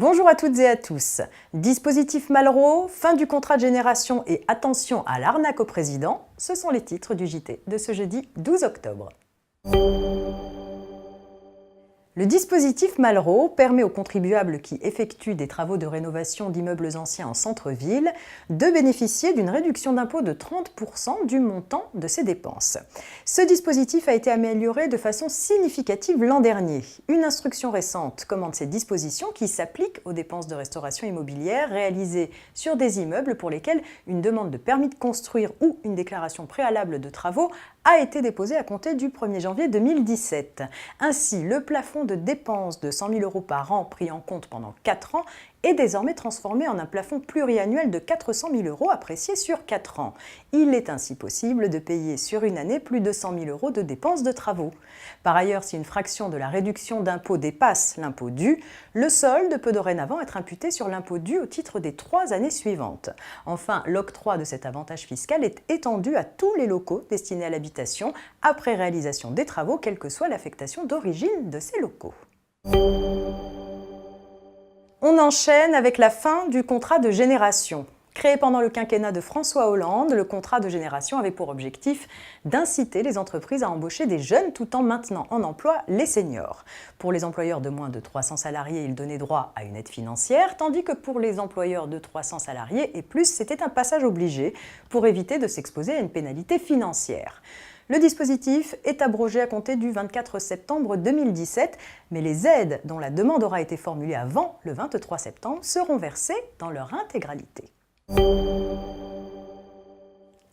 Bonjour à toutes et à tous. Dispositif Malraux, fin du contrat de génération et attention à l'arnaque au président, ce sont les titres du JT de ce jeudi 12 octobre. Le dispositif Malraux permet aux contribuables qui effectuent des travaux de rénovation d'immeubles anciens en centre-ville de bénéficier d'une réduction d'impôt de 30% du montant de ces dépenses. Ce dispositif a été amélioré de façon significative l'an dernier. Une instruction récente commande ces dispositions qui s'appliquent aux dépenses de restauration immobilière réalisées sur des immeubles pour lesquels une demande de permis de construire ou une déclaration préalable de travaux a été déposée à compter du 1er janvier 2017. Ainsi, le plafond de dépenses de 100 000 € par an pris en compte pendant 4 ans est désormais transformé en un plafond pluriannuel de 400 000 € apprécié sur 4 ans. Il est ainsi possible de payer sur une année plus de 100 000 € de dépenses de travaux. Par ailleurs, si une fraction de la réduction d'impôt dépasse l'impôt dû, le solde peut dorénavant être imputé sur l'impôt dû au titre des 3 années suivantes. Enfin, l'octroi de cet avantage fiscal est étendu à tous les locaux destinés à l'habitation après réalisation des travaux, quelle que soit l'affectation d'origine de ces locaux. On enchaîne avec la fin du contrat de génération. Créé pendant le quinquennat de François Hollande, le contrat de génération avait pour objectif d'inciter les entreprises à embaucher des jeunes tout en maintenant en emploi les seniors. Pour les employeurs de moins de 300 salariés, il donnait droit à une aide financière, tandis que pour les employeurs de 300 salariés et plus, c'était un passage obligé pour éviter de s'exposer à une pénalité financière. Le dispositif est abrogé à compter du 24 septembre 2017, mais les aides dont la demande aura été formulée avant le 23 septembre seront versées dans leur intégralité.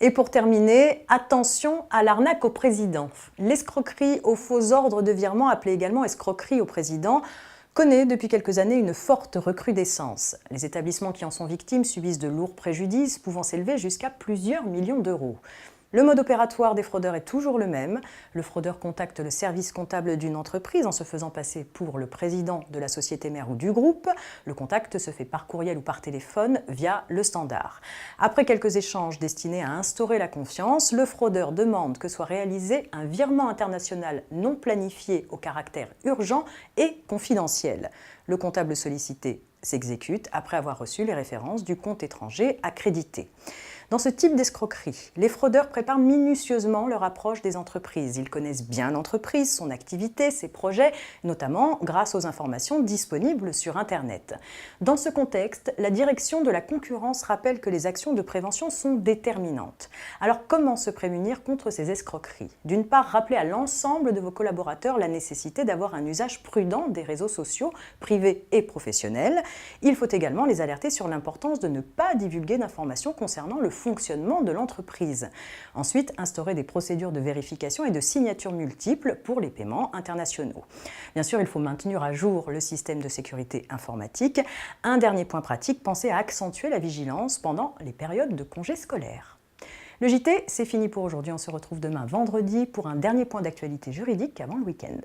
Et pour terminer, attention à l'arnaque au président. L'escroquerie aux faux ordres de virement, appelée également escroquerie au président, connaît depuis quelques années une forte recrudescence. Les établissements qui en sont victimes subissent de lourds préjudices pouvant s'élever jusqu'à plusieurs millions d'euros. Le mode opératoire des fraudeurs est toujours le même. Le fraudeur contacte le service comptable d'une entreprise en se faisant passer pour le président de la société mère ou du groupe. Le contact se fait par courriel ou par téléphone via le standard. Après quelques échanges destinés à instaurer la confiance, le fraudeur demande que soit réalisé un virement international non planifié au caractère urgent et confidentiel. Le comptable sollicité s'exécute après avoir reçu les références du compte étranger accrédité. Dans ce type d'escroquerie, les fraudeurs préparent minutieusement leur approche des entreprises. Ils connaissent bien l'entreprise, son activité, ses projets, notamment grâce aux informations disponibles sur Internet. Dans ce contexte, la direction de la concurrence rappelle que les actions de prévention sont déterminantes. Alors comment se prémunir contre ces escroqueries? D'une part, rappelez à l'ensemble de vos collaborateurs la nécessité d'avoir un usage prudent des réseaux sociaux, privés et professionnels. Il faut également les alerter sur l'importance de ne pas divulguer d'informations concernant le fonctionnement de l'entreprise. Ensuite, instaurer des procédures de vérification et de signature multiples pour les paiements internationaux. Bien sûr, il faut maintenir à jour le système de sécurité informatique. Un dernier point pratique, pensez à accentuer la vigilance pendant les périodes de congés scolaires. Le JT, c'est fini pour aujourd'hui. On se retrouve demain vendredi pour un dernier point d'actualité juridique avant le week-end.